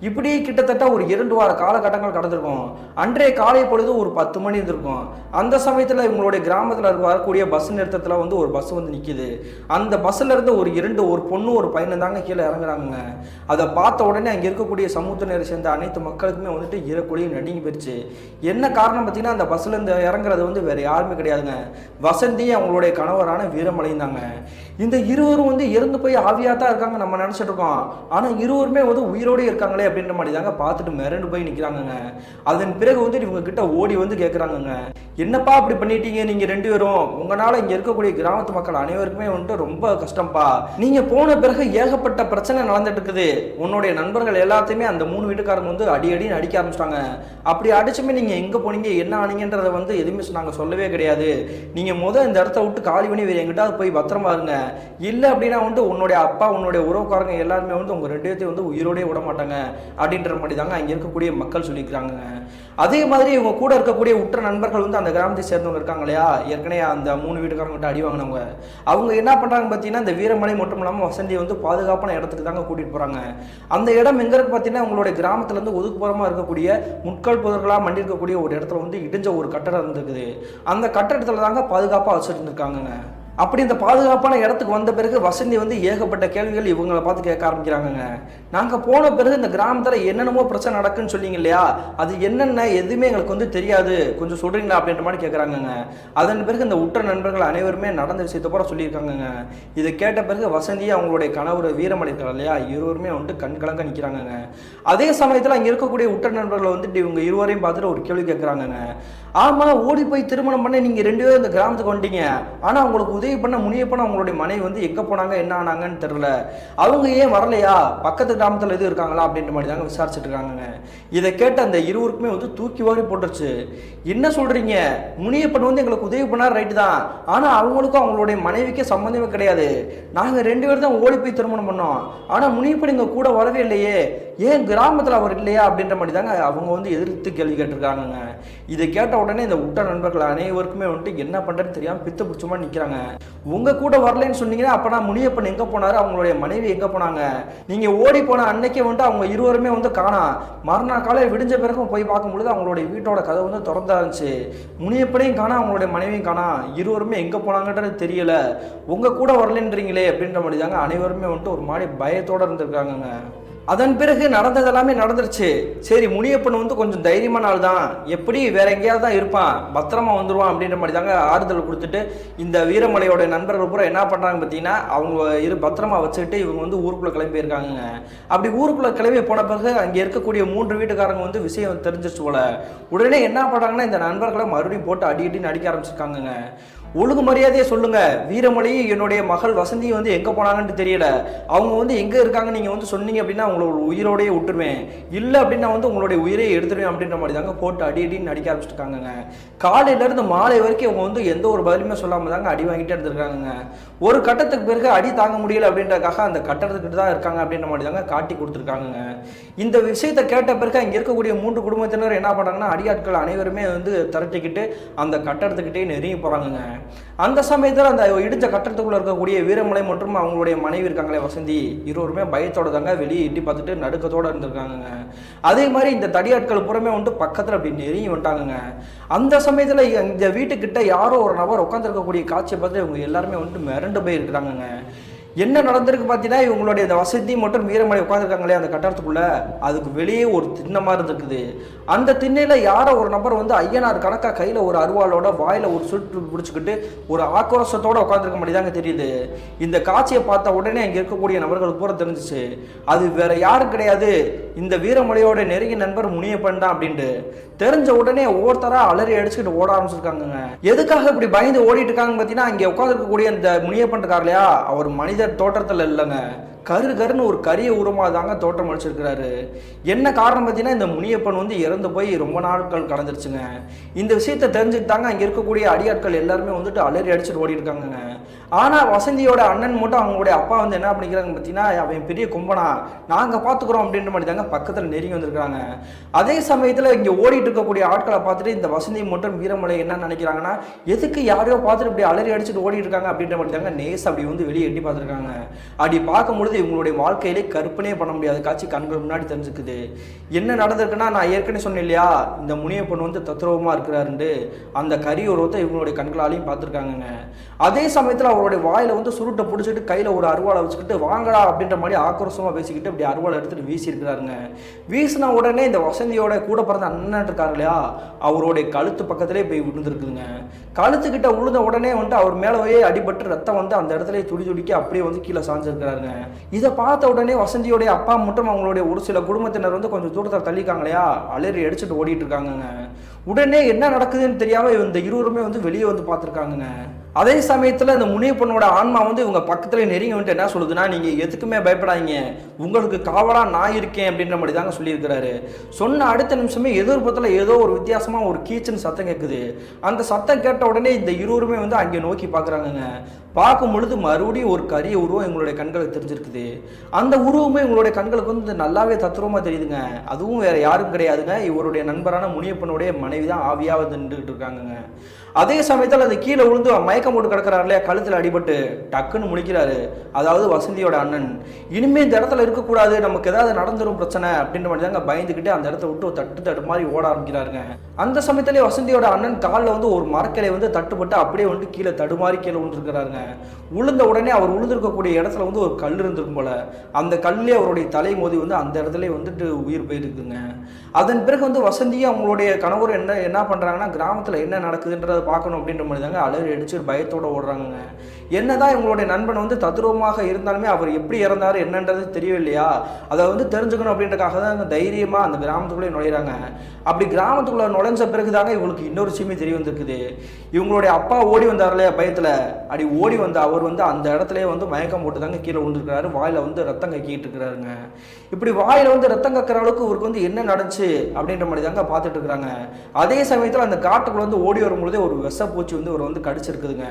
இப்படி கிட்டத்தட்ட ஒரு 2 வார காலகட்டங்கள் கடந்திருக்கும். அன்றைய காலை பொழுது ஒரு 10 மணி இருந்திருக்கும். அந்த சமயத்தில் இவங்களுடைய கிராமத்தில் வரக்கூடிய பஸ் நிறுத்தத்தில் வந்து ஒரு பஸ் வந்து நிற்கிது. அந்த பஸ்ஸில் இருந்து ஒரு பொண்ணு ஒரு பையனை தாங்க கீழே இறங்குறாங்க. அதை பார்த்த உடனே அங்கே இருக்கக்கூடிய சமூகத்தினரை சேர்ந்த அனைத்து மக்களுக்குமே வந்துட்டு ஈரக்குழியும் நடுங்கி போயிடுச்சு. என்ன காரணம் பார்த்தீங்கன்னா, அந்த பஸ்ஸில் இருந்து இறங்குறது வந்து வேற யாருமே கிடையாதுங்க, வசந்தி அவங்களுடைய கணவரான வீரமலையும் தாங்க. இந்த இருவரும் வந்து இறந்து போய் ஆவியாக தான் இருக்காங்க நம்ம நினச்சிட்டு இருக்கோம். ஆனால் இருவருமே வந்து உயிரோடு இருக்காங்களே அப்படின்ற மாதிரி தாங்க பார்த்துட்டு மிரண்டு போய் நிற்கிறாங்கங்க. அதன் பிறகு வந்து இவங்க கிட்ட ஓடி வந்து கேட்குறாங்கங்க, என்னப்பா அப்படி பண்ணிட்டீங்க நீங்கள் 2 பேரும், உங்களால் இங்கே இருக்கக்கூடிய கிராமத்து மக்கள் அனைவருக்குமே வந்துட்டு ரொம்ப கஷ்டம்ப்பா. நீங்கள் போன பிறகு ஏகப்பட்ட பிரச்சனை நடந்துட்டு இருக்குது. உன்னுடைய நண்பர்கள் எல்லாத்தையுமே அந்த 3 வீட்டுக்காரங்க வந்து அடின்னு அடிக்க ஆரம்பிச்சிட்டாங்க. அப்படி அடிச்சுமே நீங்கள் எங்கே போனீங்க என்ன ஆனீங்கன்றதை வந்து எதுவுமே நாங்கள் சொல்லவே கிடையாது. நீங்கள் இந்த இடத்த விட்டு காலி பண்ணி வேறு எங்கிட்ட போய் பத்திரமா இருங்க, இல்லை அப்படின்னா வந்து உன்னுடைய அப்பா உன்னுடைய உறவுக்காரங்க எல்லாருமே வந்து உங்கள் 2 பேர்த்தையும் வந்து உயிரோடே விட மாட்டாங்க அப்படின்ற மாதிரி தாங்க அங்கே இருக்கக்கூடிய மக்கள் சொல்லிக்கிறாங்க. அதே மாதிரி இவங்க கூட இருக்கக்கூடிய உற்ற நண்பர்கள் வந்து அந்த கிராமத்தை சேர்ந்தவங்க இருக்காங்க இல்லையா, ஏற்கனவே அந்த 3 வீட்டுக்காரங்கிட்ட அடி வாங்கினவங்க, அவங்க என்ன பண்ணுறாங்க பார்த்தீங்கன்னா, இந்த வீரமலை மட்டும் இல்லாமல் வசந்தியை வந்து பாதுகாப்பான இடத்துக்கு தாங்க கூட்டிகிட்டு போகிறாங்க. அந்த இடம் எங்கே இருக்கு பார்த்தீங்கன்னா, உங்களுடைய கிராமத்துலேருந்து ஒதுக்குப்புறமாக இருக்கக்கூடிய முட்கள் புதர்களாக மண்டி இருக்கக்கூடிய ஒரு இடத்துல வந்து இடிஞ்ச ஒரு கட்டடம் இருந்திருக்குது. அந்த கட்டடத்தில் தாங்க பாதுகாப்பாக வச்சுட்டு இருந்திருக்காங்க. அப்படி இந்த பாதுகாப்பான இடத்துக்கு வந்த பிறகு வசந்தி வந்து ஏகப்பட்ட கேள்விகள் இவங்களை பார்த்து கேட்க ஆரம்பிக்கிறாங்க. நாங்கள் போன பிறகு இந்த கிராமத்தில் என்னென்னமோ பிரச்சனை நடக்குன்னு சொன்னீங்க இல்லையா, அது என்னென்ன எதுவுமே எங்களுக்கு வந்து தெரியாது, கொஞ்சம் சொல்கிறீங்களா அப்படின்ற மாதிரி கேட்குறாங்க. அதன் பிறகு இந்த உற்ற நண்பர்கள் அனைவருமே நடந்த விஷயத்தை போல சொல்லியிருக்காங்க. இதை கேட்ட பிறகு வசந்தி அவங்களுடைய கணவர் வீரமலை இருக்காங்க இல்லையா, இருவருமே வந்துட்டு கண் கலங்க நிற்கிறாங்க. அதே சமயத்தில் அங்கே இருக்கக்கூடிய உற்ற நண்பர்களை வந்துட்டு இவங்க இருவரையும் பார்த்துட்டு ஒரு கேள்வி கேட்குறாங்க. ஆமாம், ஓடி போய் திருமணம் பண்ண நீங்கள் 2 பேரும் இந்த கிராமத்துக்கு வந்துட்டீங்க, ஆனால் உங்களுக்கு உதவி பண்ண முனியப்பன அவங்களுடைய மனைவி வந்து எங்கே போனாங்க என்ன ஆனாங்கன்னு தெரியல, அவங்க ஏன் வரலையா, பக்கத்து கிராமத்தில் எதுவும் இருக்காங்களா அப்படின்ற மாதிரி தாங்க விசாரிச்சுட்டு இருக்காங்க. இதை கேட்ட அந்த இருவருக்குமே வந்து தூக்கி வாரி போட்டுருச்சு. என்ன சொல்கிறீங்க, முனியப்பன் வந்து எங்களுக்கு உதவி பண்ணார் ரைட்டு தான், ஆனால் அவங்களுக்கும் அவங்களுடைய மனைவிக்கே சம்மந்தமே கிடையாது, நாங்கள் 2 பேர் தான் ஓடி போய் திருமணம் பண்ணோம், ஆனால் முனியப்பன் எங்கள் கூட வரவே இல்லையே, ஏன் கிராமத்தில் அவர் இல்லையா அப்படின்ற மாதிரி தாங்க அவங்க வந்து எதிர்த்து கேள்வி கேட்டிருக்காங்க. இதை கேட்ட உடனே இந்த உற்ற நண்பர்கள் அனைவருக்குமே வந்துட்டு என்ன பண்ணுறதுன்னு தெரியாமல் பித்து பிடிச்ச மாதிரி நிற்கிறாங்க. உங்கள் கூட வரலன்னு சொன்னீங்கன்னா அப்போனா முனியப்பன் எங்கே போனார், அவங்களுடைய மனைவி எங்கே போனாங்க, நீங்கள் ஓடி போன அன்னைக்கே வந்துட்டு அவங்க இருவருமே வந்து காணோம், மறுநாள் காலையில் விடிஞ்ச பிறகு போய் பார்க்கும்பொழுது அவங்களுடைய வீட்டோட கதவு வந்து திறந்தா இருந்துச்சு, முனியப்பனையும் காணோம் அவங்களுடைய மனைவியும் காணோம், இருவருமே எங்கே போனாங்கன்றது தெரியல, உங்கள் கூட வரலன்றீங்களே அப்படின்ற மாதிரி தாங்க அனைவருமே வந்துட்டு ஒரு மாதிரி பயத்தோடு இருந்திருக்காங்க. அதன் பிறகு நடந்ததெல்லாமே நடந்துருச்சு. சரி, முனியப்பன் வந்து கொஞ்சம் தைரியமான ஆள் தான், எப்படி வேற எங்கேயாவது தான் இருப்பான், பத்திரமா வந்துடுவான் அப்படின்ற மாதிரி தாங்க ஆறுதல் கொடுத்துட்டு இந்த வீரமலையோட நண்பர்கள் பூரா என்ன பண்ணுறாங்க பார்த்தீங்கன்னா, அவங்க பத்திரமா வச்சுக்கிட்டு இவங்க வந்து ஊருக்குள்ளே கிளம்பி இருக்காங்க. அப்படி ஊருக்குள்ளே கிளம்பி போன பிறகு அங்கே இருக்கக்கூடிய 3 வீட்டுக்காரங்க வந்து விஷயம் தெரிஞ்சிச்சு போல. உடனே என்ன பண்ணுறாங்கன்னா, இந்த நண்பர்களை மறுபடியும் போட்டு அடின்னு அடிக்க ஆரம்பிச்சிருக்காங்க. ஒழுங்கு மரியாதையை சொல்லுங்க, வீரமொழி என்னுடைய மகள் வசந்தி வந்து எங்கே போனாங்கன்னு தெரியல, அவங்க வந்து எங்கே இருக்காங்க நீங்கள் வந்து சொன்னீங்க அப்படின்னா உங்களோட உயிரோடையே விட்டுருவேன், இல்லை அப்படின்னா வந்து உங்களுடைய உயிரை எடுத்துருவேன் அப்படின்ற மாதிரி தாங்க போட்டு அடின்னு அடிக்க ஆரம்பிச்சிருக்காங்க. காலையிலேருந்து மாலை வரைக்கும் அவங்க வந்து எந்த ஒரு பதிலுமே சொல்லாமல் தாங்க அடி வாங்கிட்டே இருந்திருக்காங்க. ஒரு கட்டத்துக்கு பிறகு அடி தாங்க முடியல அப்படின்றக்காக அந்த கட்டடத்துக்கிட்ட தான் இருக்காங்க அப்படின்ற மாதிரி தாங்க காட்டி கொடுத்துருக்காங்க. இந்த விஷயத்தை கேட்ட பிறகு அங்கே இருக்கக்கூடிய 3 குடும்பத்தினர் என்ன பண்ணுறாங்கன்னா, அடியாட்கள் அனைவருமே வந்து திரட்டிக்கிட்டு அந்த கட்டடத்துக்கிட்டே நெருங்கி போகிறாங்க. அந்த சமயத்தில் அந்த இடிஞ்ச கட்டடத்துக்குள்ள இருக்கக்கூடிய வீரமலை மற்றும் அவங்களுடைய மனைவி இருக்காங்களே வசந்தி, இருவருமே பயத்தோட தாங்க வெளியே எட்டி பார்த்துட்டு நடுக்கத்தோடு இருந்திருக்காங்க. அதே மாதிரி இந்த தடியாட்கள் புறமே வந்துட்டு பக்கத்தில் அப்படி நெருங்கி வந்துட்டாங்க. அந்த சமயத்தில் இந்த வீட்டுக்கிட்ட யாரோ ஒரு நபர் உட்காந்துருக்கக்கூடிய காட்சியை பார்த்து இவங்க எல்லாருமே வந்துட்டு மிரண்டு போய் இருக்கிறாங்க. என்ன நடந்திருக்கு பார்த்தீங்கன்னா, இவங்களுடைய இந்த வசதி மற்றும் வீரமலை உட்காந்துருக்காங்களே அந்த கட்டடத்துக்குள்ள, அதுக்கு வெளியே ஒரு திண்ணமாக இருந்திருக்குது. அந்த திண்ணையில் யாரோ ஒரு நபர் வந்து ஐயனார் கணக்காக கையில் ஒரு அருவாளோட வாயில் ஒரு சுட்டு பிடிச்சிக்கிட்டு ஒரு ஆக்ரோஷத்தோடு உட்காந்துருக்க மாதிரி தாங்க தெரியுது. இந்த காட்சியை பார்த்த உடனே இங்கே இருக்கக்கூடிய நபர்களுக்கு பூரா தெரிஞ்சிச்சு, அது வேற யாரும் கிடையாது, இந்த வீரமலையோட நெருங்கிய நண்பர் முனியப்பன் தான் அப்படின்ட்டு. தெரிஞ்ச உடனே ஒவ்வொருத்தராக அலறி அடிச்சுக்கிட்டு ஓட ஆரம்பிச்சிருக்காங்க. எதுக்காக இப்படி பயந்து ஓடிட்டு இருக்காங்க பார்த்தீங்கன்னா, இங்கே உட்காந்துருக்கக்கூடிய இந்த முனியப்பன் இருக்கார் இல்லையா, அவர் மனித தோற்றத்தில் இல்லைங்க, கரு கருன்னு ஒரு கரிய உருவமாக தாங்க தோட்டம் அளிச்சிருக்கிறாரு. என்ன காரணம் பார்த்தீங்கன்னா, இந்த முனியப்பன் வந்து இறந்து போய் ரொம்ப நாட்கள் கடந்துருச்சுங்க. இந்த விஷயத்தை தெரிஞ்சுக்கிட்டாங்க அங்கே இருக்கக்கூடிய அடியாட்கள் எல்லாருமே வந்துட்டு அலறி அடிச்சுட்டு ஓடி இருக்காங்கங்க. ஆனால் வசந்தியோட அண்ணன் மட்டும் அவங்களுடைய அப்பா வந்து என்ன பண்ணிக்கிறாங்க பார்த்தீங்கன்னா, அவன் பெரிய கும்பனா, நாங்கள் பார்த்துக்குறோம் அப்படின்ற மாதிரி தாங்க பக்கத்தில் நெருங்கி வந்திருக்காங்க. அதே சமயத்தில் இங்கே ஓடிட்டு இருக்கக்கூடிய ஆட்களை பார்த்துட்டு இந்த வசந்தி மற்றும் வீரமலை என்ன நினைக்கிறாங்கன்னா, எதுக்கு யாரையோ பார்த்துட்டு இப்படி அலறி அடிச்சுட்டு ஓடிட்டு இருக்காங்க அப்படின்ற மாதிரி தாங்க நேஸ் அப்படி வந்து வெளியே எட்டி பார்த்துருக்காங்க. அப்படி பார்க்கும்பொழுது இவங்களுடைய வாழ்க்கையிலே கற்பனையே பண்ண முடியாத காட்சி கண்கள் முன்னாடி தெரிஞ்சுக்குது. என்ன நடந்திருக்குன்னா, நான் ஏற்கனவே சொன்னேன் இல்லையா, இந்த முனியப்பன் வந்து தத்ரூபமாக இருக்கிறாருண்டு, அந்த கரி உருவத்தை இவங்களுடைய கண்களாலையும் பார்த்துருக்காங்கங்க. அதே சமயத்தில் அவருடைய வாயில வந்து சுருட்டை பிடிச்சிட்டு கையில் ஒரு அருவாளை வச்சுக்கிட்டு வாங்கடா அப்படின்ற மாதிரி ஆக்ரோஷமாக பேசிக்கிட்டு அப்படி அருவாளை எடுத்துட்டு வீசி இருக்கிறாருங்க. வீசின உடனே இந்த வசந்தியோட கூட பிறந்த அண்ணன் இருக்காரு இல்லையா, அவருடைய கழுத்து பக்கத்திலே போய் விழுந்துருக்குதுங்க. கழுத்துக்கிட்ட விழுந்த உடனே வந்துட்டு அவர் மேலே அடிபட்டு ரத்தம் வந்து அந்த இடத்துல துடிக்க அப்படியே வந்து கீழே சாஞ்சிருக்கிறாருங்க. இதை பார்த்த உடனே வசந்தியோடைய அப்பா மற்றும் அவங்களுடைய ஒரு சில குடும்பத்தினர் வந்து கொஞ்சம் தூரத்தில் தள்ளிக்காங்க இல்லையா, அலறி அடிச்சுட்டு ஓடிட்டு இருக்காங்கங்க. உடனே என்ன நடக்குதுன்னு தெரியாம இந்த இருவருமே வந்து வெளியே வந்து பார்த்துருக்காங்கங்க. அதே சமயத்தில் இந்த முனியப்பனோட ஆன்மா வந்து இவங்க பக்கத்தில் நெருங்கி வந்துட்டு என்ன சொல்லுதுன்னா, நீங்கள் எதுக்குமே பயப்படாதீங்க, உங்களுக்கு காவலாக நான் இருக்கேன் அப்படின்ற மாதிரி தாங்க சொல்லியிருக்கிறாரு. சொன்ன அடுத்த நிமிஷமே எதிர்ப்புறத்தில் ஏதோ ஒரு வித்தியாசமாக ஒரு கீச்சுன்னு சத்தம் கேட்குது. அந்த சத்தம் கேட்ட உடனே இந்த இருவருமே வந்து அங்கே நோக்கி பார்க்குறாங்கங்க. பார்க்கும் பொழுது மறுபடியும் ஒரு கரிய உருவம் எங்களுடைய கண்களுக்கு தெரிஞ்சிருக்குது. அந்த உருவமே எங்களுடைய கண்களுக்கு வந்து நல்லாவே தத்ரூபமாக தெரியுதுங்க. அதுவும் வேற யாரும் கிடையாதுங்க, இவருடைய நண்பரான முனியப்பனுடைய மனைவி தான் ஆவியாக நின்றுகிட்டு இருக்காங்கங்க. அதே சமயத்தில் அது கீழே விழுந்து மயக்கம் போட்டு கிடக்கிறாரு இல்லையா, கழுத்தில் அடிபட்டு டக்குன்னு முழிக்கிறாரு. அதாவது வசந்தியோட அண்ணன், இனிமே இந்த இடத்துல இருக்கக்கூடாது, நமக்கு ஏதாவது நடந்துடும் பிரச்சனை அப்படின்ற மாதிரி தாங்க பயந்துக்கிட்டு அந்த இடத்த விட்டு தட்டு மாதிரி ஓட ஆரம்பிக்கிறாருங்க. அந்த சமயத்திலே வசந்தியோட அண்ணன் காலில் வந்து ஒரு மரக்கிளை வந்து தட்டுப்பட்டு அப்படியே வந்து கீழே தடுமாறி கீழே விழுந்துருக்கிறாருங்க. விழுந்த உடனே அவர் விழுந்திருக்கக்கூடிய இடத்துல வந்து ஒரு கல் இருந்திருக்கும் போல, அந்த கல்லே அவருடைய தலை மோதி வந்து அந்த இடத்துல வந்துட்டு உயிர் போயிருக்குங்க. அதன் பிறகு வந்து வசந்தியும் அவங்களுடைய கணவர் என்ன பண்ணுறாங்கன்னா, கிராமத்தில் என்ன நடக்குதுன்றதை பார்க்கணும் அப்படின்ற மாதிரி தாங்க அலறி அடிச்சு பயத்தோடு ஓடுறாங்க. என்னதான் இவங்களுடைய நண்பன் வந்து தத்ரூபமாக இருந்தாலுமே அவர் எப்படி இறந்தாரு என்னன்றது தெரியவில்லையா, அதை வந்து தெரிஞ்சுக்கணும் அப்படின்றக்காக தான் தைரியமாக அந்த கிராமத்துக்குள்ளே நுழையிறாங்க. அப்படி கிராமத்துக்குள்ளே நுழைஞ்ச பிறகு தாங்க இவங்களுக்கு இன்னொரு விஷயமே தெரிய வந்திருக்குது. இவங்களுடைய அப்பா ஓடி வந்தார் இல்லையா பயத்தில், அப்படி ஓடி வந்த அவர் வந்து அந்த இடத்துல வந்து மயக்கம் போட்டு தாங்க கீழே விழுந்துருக்கிறாரு. வாயில் வந்து ரத்தம் கக்கிட்டு இருக்கிறாருங்க. இப்படி வாயில் வந்து ரத்தம் கக்கிற அளவுக்கு இவருக்கு வந்து என்ன நடந்துச்சு அப்படின்ற மாதிரி தாங்க பார்த்துட்டு இருக்கிறாங்க. அதே சமயத்தில் அந்த காட்டுக்குள்ள வந்து ஓடி வரும்பொழுதே ஒரு விஷப்பூச்சி வந்து ஒரு வந்து கடிச்சிருக்குதுங்க.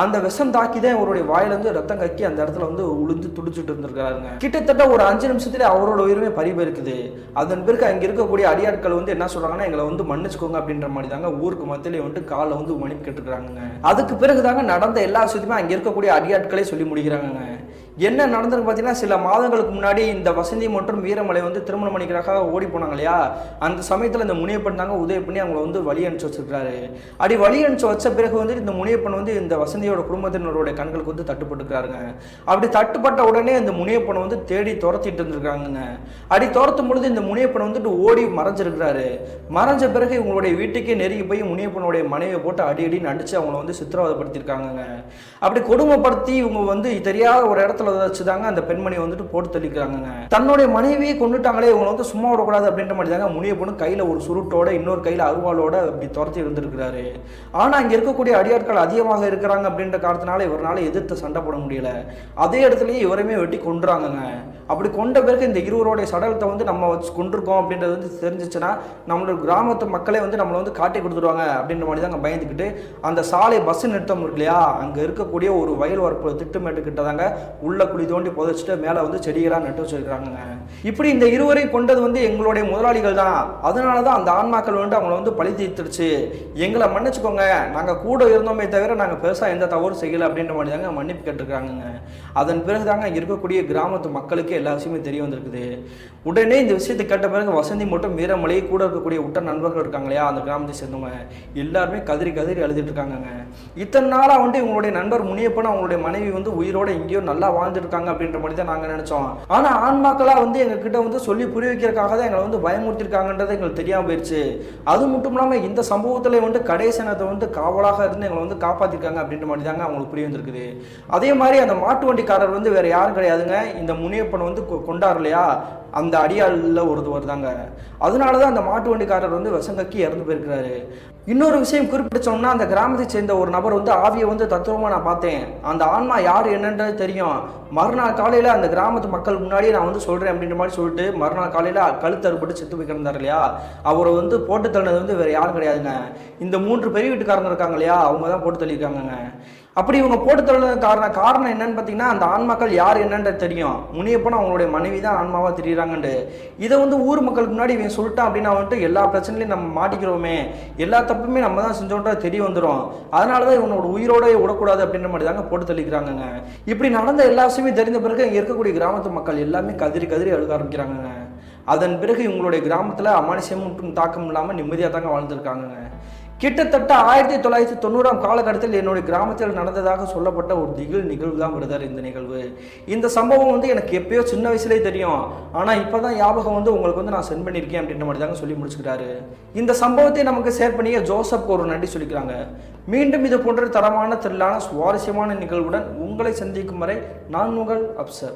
அந்த விஷம் தாக்கி தான் அவருடைய வாயிலிருந்து ரத்தம் கக்கி அந்த இடத்துல வந்து உளுந்து துடிச்சுட்டு இருந்திருக்காருங்க. கிட்டத்தட்ட ஒரு 5 நிமிஷத்துல அவரோட உயிருமே பறிபோயிருக்குது. அதன் பிறகு அங்க இருக்கக்கூடிய அடியாட்கள் வந்து என்ன சொல்றாங்கன்னா, எங்களை வந்து மன்னிச்சுக்கோங்க அப்படின்ற மாதிரி தாங்க ஊருக்கு மத்தியிலே வந்து காலில் வந்து மன்னிப்பு கேட்டுக்கிறாங்க. அதுக்கு பிறகுதாங்க நடந்த எல்லா விஷயத்தையுமே அங்க இருக்கக்கூடிய அடியாட்களே சொல்லி முடிக்கிறாங்க. என்ன நடந்திருக்கு பார்த்தீங்கன்னா, சில மாதங்களுக்கு முன்னாடி இந்த வசந்தி மற்றும் வீரமலை வந்து திருமணம் பண்ணிக்கிறக்காக ஓடி போனாங்க இல்லையா, அந்த சமயத்தில் இந்த முனியப்பன் தாங்க உதவி பண்ணி அவங்களை வந்து வழி அனுப்பிச்சு வச்சிருக்காரு. அப்படி வழி அனுப்பிச்சு வச்ச பிறகு வந்து இந்த முனியப்பன் வந்து இந்த வசந்தியோட குடும்பத்தினருடைய கண்களுக்கு வந்து தட்டுப்பட்டுருக்காருங்க. அப்படி தட்டுப்பட்ட உடனே இந்த முனியப்பனை வந்து தேடி துரத்திட்டு இருந்திருக்காங்க. அப்படி துரத்தும் பொழுது இந்த முனியப்பன் வந்துட்டு ஓடி மறைஞ்சிருக்கிறாரு. மறைஞ்ச பிறகு இவங்களுடைய வீட்டுக்கே நெருங்கி போய் முனியப்பனுடைய மனைவியை போட்டு அடின்னு அடிச்சு அவங்களை வந்து சித்திரவதைப்படுத்திருக்காங்க. அப்படி கொடுமைப்படுத்தி இவங்க வந்து தெரியாத ஒரு இடத்துல வச்சுதாங்க அந்த பெண்மணியை வந்துட்டு போட்டு தள்ளிக்கிறாங்க. தன்னுடைய மனைவியை கொண்டுட்டாங்களே, இவங்களை வந்து சும்மா விடக்கூடாது அப்படின்ற மாதிரி தாங்க முனியப்பனு கையில ஒரு சுருட்டோட இன்னொரு கையில அருவாளோட அப்படி துரத்தி இருந்திருக்கிறாரு. ஆனா இங்க இருக்கக்கூடிய அடியாட்கள் அதிகமாக இருக்கிறாங்க அப்படின்ற காரணத்தினால இவரால் எதிர்த்து சண்டை போட முடியல. அதே இடத்துலயே இவரையுமே வெட்டி கொண்டுறாங்க. அப்படி கொண்ட பிறகு இந்த இருவருடைய சடலத்தை வந்து நம்ம வச்சு கொண்டிருக்கோம் அப்படின்றது வந்து தெரிஞ்சிச்சுன்னா நம்மளோட கிராமத்து மக்களே வந்து நம்மளை வந்து காட்டி கொடுத்துருவாங்க அப்படின்ற மாதிரி தாங்க பயந்துக்கிட்டு அந்த சாலை பஸ் நிறுத்தம் இருக்கு இல்லையா, அங்க இருக்கக்கூடிய ஒரு வயல் வரப்பு திட்டமேட்டு கிட்ட தாங்க உள்ள குழி தோண்டி புதைச்சிட்டு மேலே வந்து செடிகளாக நட்டு வச்சிருக்காங்க. இப்படி இந்த இருவரை கொண்டது வந்து எங்களுடைய முதலாளிகள் தான், அதனால தான் அந்த ஆன்மாக்கள் வந்து அவங்கள வந்து பழி தீர்த்துடுச்சு, எங்களை மன்னிச்சுக்கோங்க, நாங்கள் கூட இருந்தோமே தவிர நாங்கள் பெருசாக எந்த தவறும் செய்யலை அப்படின்ற மாதிரி தாங்க மன்னிப்பு கேட்டுருக்காங்க. அதன் பிறகு தாங்க இங்கே இருக்கக்கூடிய கிராமத்து மக்களுக்கு எல்லா விஷயமே தெரிய வந்திருக்குது. உடனே இந்த விஷயத்தை கேட்ட பிறகு வசந்தி மட்டும் வீரமலை கூட இருக்கக்கூடிய உட்ட நண்பர்கள் இருக்காங்க இல்லையா, அந்த கிராமத்தை சேர்ந்தவங்க எல்லாருமே கதறி எழுதிட்டு இருக்காங்க. இத்தனை நாளாக வந்து இவங்களுடைய நண்பர் முனியப்பன் அவங்களுடைய மனைவி வந்து உயிரோட எங்கேயோ நல்லா வாழ்ந்துருக்காங்க அப்படின்ற மாதிரி தான் நாங்கள் நினைச்சோம். ஆனால் ஆன்மாக்களாக வந்து எங்ககிட்ட வந்து சொல்லி புரிய வைக்கிறதுக்காக தான் எங்களை வந்து பயமுறுத்திருக்காங்கன்றது எங்களுக்கு தெரியாமல் போயிடுச்சு. அது மட்டும் இல்லாமல் இந்த சம்பவத்தில் வந்து கடைசனத்தை வந்து காவலாக இருந்து எங்களை வந்து காப்பாற்றிருக்காங்க அப்படின்ற மாதிரி தாங்க அவங்களுக்கு புரிய வந்திருக்குது. அதே மாதிரி அந்த மாட்டு வண்டிக்காரர் வந்து வேற யாரும் கிடையாதுங்க, இந்த முனியப்பனை வந்து கொண்டாரு இல்லையா, அந்த அடியாளில் ஒருத்தவர் தாங்க. அதனால தான் அந்த மாட்டு வண்டிக்காரர் வந்து விஷங்கக்கி இறந்து போயிருக்கிறாரு. இன்னொரு விஷயம் குறிப்பிட்டோம்னா, அந்த கிராமத்தை சேர்ந்த ஒரு நபர் வந்து ஆவியை வந்து தத்துவமாக நான் பார்த்தேன், அந்த ஆன்மா யார் என்னன்றது தெரியும், மறுநாள் காலையில் அந்த கிராமத்து மக்கள் முன்னாடியே நான் வந்து சொல்கிறேன் அப்படின்ற மாதிரி சொல்லிட்டு மறுநாள் காலையில் கழுத்து அறுபட்டு செத்து போய் கிடந்தார் இல்லையா, அவரை வந்து போட்டு தள்ளினது வந்து வேறு யாரும் கிடையாதுங்க, இந்த 3 பெரிய வீட்டுக்காரங்க இருக்காங்க இல்லையா, அவங்க தான் போட்டு தள்ளியிருக்காங்கங்க. அப்படி இவங்க போட்டு தள்ளுறது காரணம் என்னன்னு பார்த்தீங்கன்னா, அந்த ஆன்மாக்கள் யார் என்னன்றது தெரியும், முனியப்பன் அவங்களுடைய மனைவி தான் ஆன்மாவாக தெரியுறாங்கன்ட்டு. இதை வந்து ஊர் மக்களுக்கு முன்னாடி இவன் சொல்லிட்டான் அப்படின்னா வந்துட்டு எல்லா பிரச்சனையும் நம்ம மாட்டிக்கிறோமே, எல்லா தப்புமே நம்ம தான் செஞ்சோன்றது தெரிய வந்துடும், அதனால தான் இவனோட உயிரோட விடக்கூடாது அப்படின்ற மாதிரி தாங்க போட்டு தள்ளிக்கிறாங்கங்க. இப்படி நடந்த எல்லா விஷயமே தெரிந்த பிறகு இங்கே இருக்கக்கூடிய கிராமத்து மக்கள் எல்லாமே கதறி கதறி அழுக ஆரம்பிக்கிறாங்கங்க. அதன் பிறகு இவங்களுடைய கிராமத்தில் அமானுஷ்யமும் தாக்கம் இல்லாமல் நிம்மதியாக தாங்க வாழ்ந்துருக்காங்கங்க. கிட்டத்தட்ட 1990ஆம் காலகட்டத்தில் என்னுடைய கிராமத்தில் நடந்ததாக சொல்லப்பட்ட ஒரு திகில் நிகழ்வு தான் பிரதர் இந்த நிகழ்வு. இந்த சம்பவம் வந்து எனக்கு எப்பயோ சின்ன வயசுலேயே தெரியும், ஆனால் இப்போ தான் ஞாபகம் வந்து உங்களுக்கு வந்து நான் சென்ட் பண்ணியிருக்கேன் அப்படின்ற மாதிரி தாங்க சொல்லி முடிச்சுக்கிறாரு. இந்த சம்பவத்தை நமக்கு ஷேர் பண்ணிய ஜோசப் ஒரு நன்றி சொல்லிக்கிறாங்க. மீண்டும் இது போன்ற தரமான திரளான சுவாரஸ்யமான நிகழ்வுடன் உங்களை சந்திக்கும் வரை நான் உங்கள் அப்சர்.